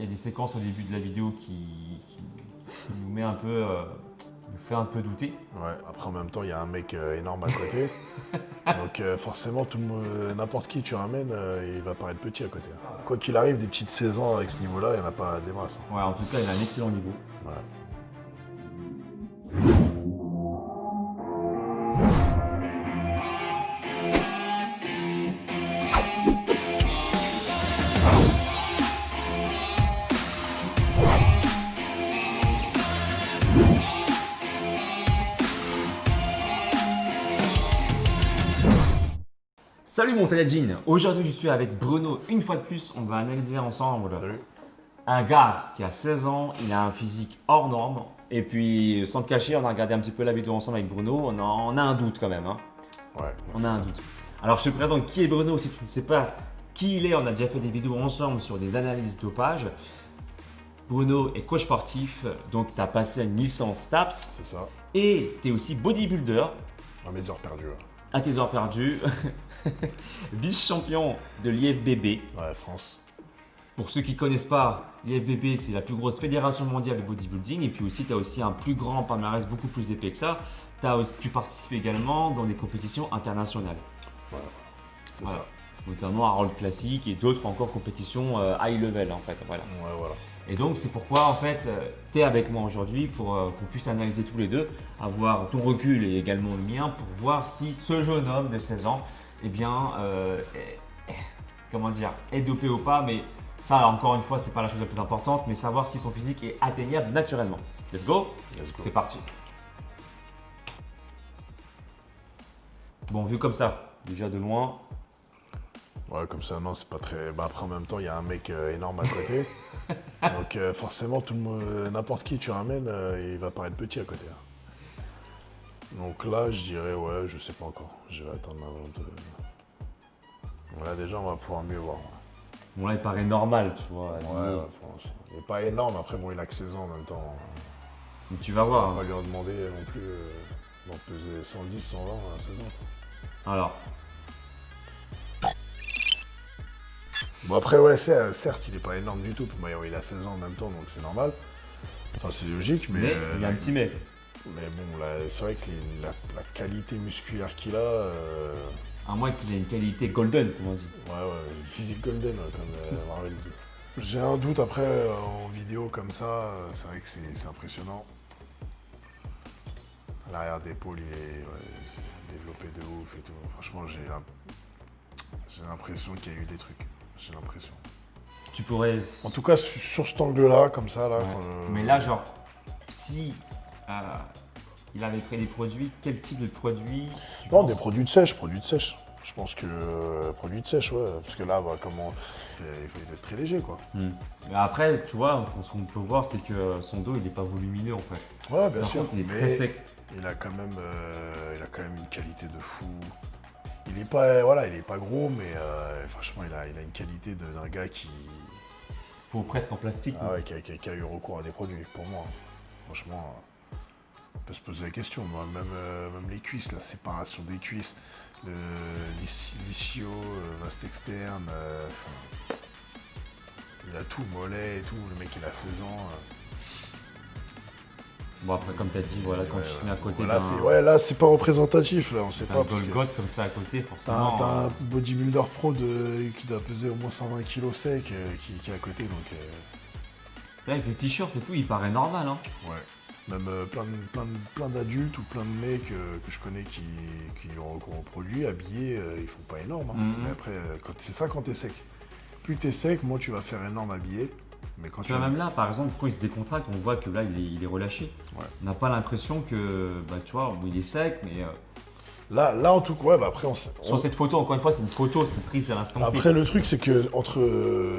y a des séquences au début de la vidéo qui nous met un peu, nous fait un peu douter. Ouais, après en même temps, il y a un mec énorme à côté. Donc forcément, n'importe qui tu ramènes, il va paraître petit à côté. Quoi qu'il arrive, des petites saisons avec ce niveau-là, il n'y en a pas des masses. Ouais, en tout cas, il a un excellent niveau. Ouais. Salut mon Saiyajin, aujourd'hui je suis avec Bruno. Une fois de plus, on va analyser ensemble Salut. un gars qui a 16 ans, il a un physique hors norme. Et puis, sans te cacher, on a regardé un petit peu la vidéo ensemble avec Bruno, on a un doute quand même. Hein. Ouais, On a un doute. Alors je te présente qui est Bruno, si tu ne sais pas qui il est, on a déjà fait des vidéos ensemble sur des analyses dopage. Bruno est coach sportif, donc tu as passé une licence TAPS c'est ça. et tu es aussi bodybuilder À mes heures perdues. à tes heures perdues, vice-champion de l'IFBB. Ouais, France. Pour ceux qui ne connaissent pas, l'IFBB c'est la plus grosse fédération mondiale de bodybuilding et puis aussi tu as aussi un plus grand palmarès beaucoup plus épais que ça. Tu participes également dans des compétitions internationales. Voilà. C'est Voilà. ça. Notamment Harold Classic et d'autres encore compétitions high level en fait. Voilà. Ouais, voilà. Et donc c'est pourquoi en fait tu es avec moi aujourd'hui pour qu'on puisse analyser tous les deux, avoir ton recul et également le mien pour voir si ce jeune homme de 16 ans, eh bien, comment dire, est dopé ou pas, mais ça encore une fois c'est pas la chose la plus importante, mais savoir si son physique est atteignable naturellement. Let's go, Let's go. c'est parti. Bon, vu comme ça, déjà de loin, Ouais, comme ça, non, c'est pas très. Bah, après, en même temps, il y a un mec énorme à côté. Donc forcément, n'importe qui tu ramènes, il va paraître petit à côté. Donc là, je dirais, ouais, je sais pas encore. Je vais attendre avant de. Là, déjà, on va pouvoir mieux voir. bon là il paraît normal, tu vois. Ouais, franchement. Il n'est pas énorme, après, bon, il a que 16 ans en même temps. Mais tu vas On voir. va pas Hein. lui en demander non plus d'en peser 110, 120 à 16 ans. Alors, Bon, après, ouais, certes, il est pas énorme du tout. Mais il a 16 ans en même temps, donc c'est normal. Enfin, c'est logique, mais. mais il y a un petit mais. Mais bon, là, c'est vrai que la qualité musculaire qu'il a. À moins qu'il ait une qualité golden, comme on dit. Ouais, physique golden, comme Marvel dit. J'ai un doute après, en vidéo comme ça, c'est vrai que c'est impressionnant. L'arrière d'épaule, il est développé de ouf et tout. Franchement, j'ai l'impression qu'il y a eu des trucs. J'ai l'impression. Tu pourrais. En tout cas, sur cet angle-là, comme ça, là. Ouais. Mais là, genre, si il avait pris des produits, quel type de produit tu Non, penses des produits de sèche, Je pense que produits de sèche, ouais. Parce que là, bah, il faut être très léger, quoi. Mais après, tu vois, ce qu'on peut voir, c'est que son dos, il n'est pas volumineux en fait. Ouais, bien Par sûr. contre, il est très Mais sec. il a quand même, une qualité de fou. Il est pas, voilà, il est pas gros, mais franchement, il a une qualité d'un gars qui, Pour presque en plastique. ah ouais, qui a eu recours à des produits. Pour moi, franchement, on peut se poser la question. Moi, même les cuisses, la séparation des cuisses, le l'ischio, vaste externe, il a tout, mollet et tout. Le mec, il a 16 ans. Bon, après, comme tu as dit, voilà, quand Ouais, tu te mets à côté voilà, d'un là, c'est pas représentatif. Là, on sait pas. Parce que Golgot comme ça à côté, forcément. t'as un bodybuilder pro qui doit peser au moins 120 kg sec qui est à côté. Donc, Là, avec le t-shirt et tout, il paraît normal. Hein. ouais. Même plein d'adultes ou plein de mecs que je connais qui ont recours aux produits habillés, ils font pas énorme. Hein. Mais après, c'est ça quand t'es sec. Plus t'es sec, moins tu vas faire énorme habillé. Mais quand Tu vois, même là, par exemple, quand il se décontracte, on voit que là, il est relâché. Ouais. On n'a pas l'impression que, bah, tu vois, il est sec, mais Là, en tout cas, ouais, bah après, sur cette photo, encore une fois, c'est une photo, c'est prise à l'instant T. Après, le truc, c'est que entre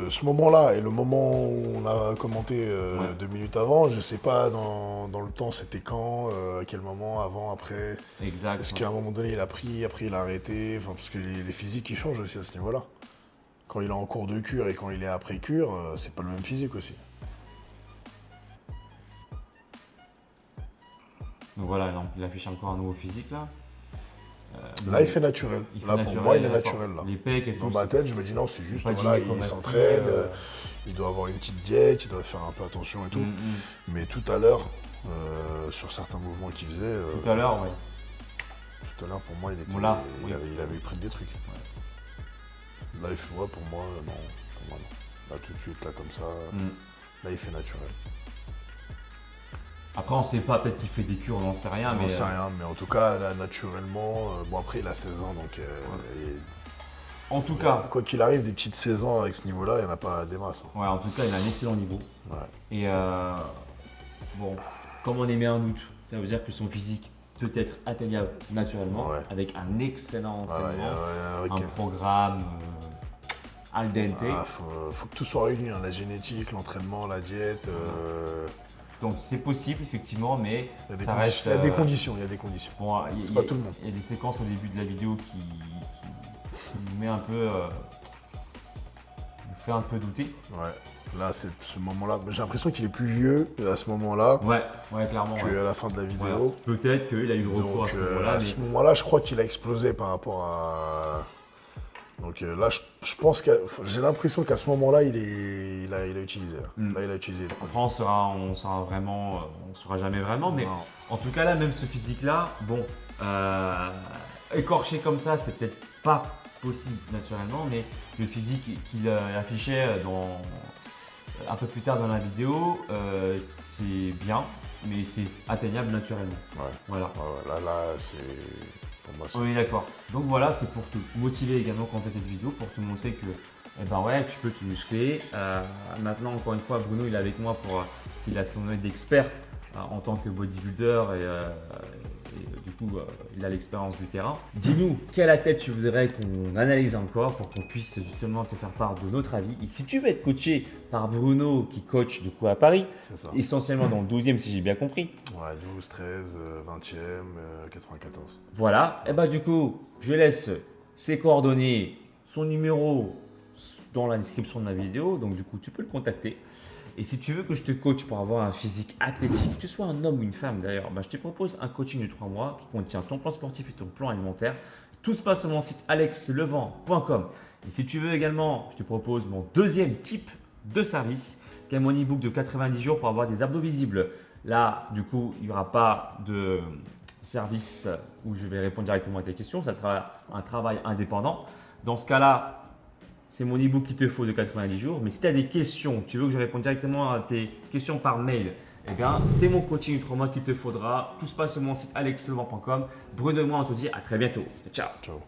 ce moment-là et le moment où on a commenté 2 minutes avant, je sais pas dans le temps c'était quand, à quel moment, avant, après. Exact. Est-ce qu'à un moment donné il a pris, après il a arrêté, enfin, parce que les physiques ils changent aussi à ce niveau-là. Quand il est en cours de cure et quand il est après cure, c'est pas le même physique aussi. Donc voilà, il affiche encore un nouveau physique là. Là, il fait naturel. Il fait Là, pour naturel, moi, il est d'accord. naturel. Là. Les pecs et Dans tout. ma tête, je me dis non, c'est juste, Pas voilà, il gynécomastie, s'entraîne, il doit avoir une petite diète, il doit faire un peu attention et tout. Mais tout à l'heure, sur certains mouvements qu'il faisait, Tout à l'heure, ouais. tout à l'heure, pour moi, il était, Voilà, oui. il avait pris des trucs. Là, il fait, ouais, pour moi, non. Là, tout de suite, là, comme ça, là, il fait naturel. Après, on sait pas, peut-être qu'il fait des cures, on n'en sait rien. On sait rien, mais en tout cas, là, naturellement, bon, après, il a 16 ans, donc. En tout cas. Quoi qu'il arrive, des petites 16 ans avec ce niveau-là, il n'y en a pas des masses. Ouais, en tout cas, il a un excellent niveau. Ouais. Et bon, comme on émet un doute, ça veut dire que son physique peut être atteignable naturellement, avec un excellent entraînement, un programme al dente. Faut que tout soit réuni, hein, la génétique, l'entraînement, la diète. Donc c'est possible effectivement, mais il y a ça reste. Il y a des conditions, il y a des conditions. Bon, c'est pas tout le monde. Il y a des séquences au début de la vidéo qui nous met un peu, nous fait un peu douter. Ouais. Là, c'est ce moment-là. J'ai l'impression qu'il est plus vieux à ce moment-là. Ouais, clairement. Qu'à la fin de la vidéo. Voilà. Peut-être qu'il a eu le recours à ce moment-là. À ce moment-là, je crois qu'il a explosé par rapport à. Donc là, je pense que j'ai l'impression qu'à ce moment-là, il a utilisé. Là, il a utilisé. Après, on saura jamais vraiment, mais en tout cas là, même ce physique-là, bon, écorché comme ça, c'est peut-être pas possible naturellement, mais le physique qu'il affichait un peu plus tard dans la vidéo, c'est bien, mais c'est atteignable naturellement. Ouais. Voilà. Là, c'est. On est d'accord. Donc voilà, c'est pour te motiver également quand on fait cette vidéo, pour te montrer que tu peux te muscler. Maintenant, encore une fois, Bruno il est avec moi parce qu'il a son œil d'expert en tant que bodybuilder et du coup il a l'expérience du terrain. Dis-nous quelle athlète tu voudrais qu'on analyse encore pour qu'on puisse justement te faire part de notre avis. Et si tu veux être coaché par Bruno qui coach du coup à Paris, essentiellement dans le 12e si j'ai bien compris. Ouais, 12, 13, 20e, 94. Voilà, et du coup, je laisse ses coordonnées, son numéro dans la description de ma vidéo, donc du coup tu peux le contacter. Et si tu veux que je te coach pour avoir un physique athlétique, que tu sois un homme ou une femme d'ailleurs, je te propose un coaching de 3 mois qui contient ton plan sportif et ton plan alimentaire. Tout se passe sur mon site alexlevent.com. Et si tu veux également, je te propose mon deuxième type de service, qui est mon e-book de 90 jours pour avoir des abdos visibles. Là, du coup, il n'y aura pas de service où je vais répondre directement à tes questions, ça sera un travail indépendant. Dans ce cas-là, c'est mon e-book qu'il te faut de 90 jours. Mais si tu as des questions, tu veux que je réponde directement à tes questions par mail, c'est mon coaching de 3 mois qu'il te faudra. Tout se passe sur mon site alexlevent.com. Bruno et moi, on te dit à très bientôt. Ciao. Ciao.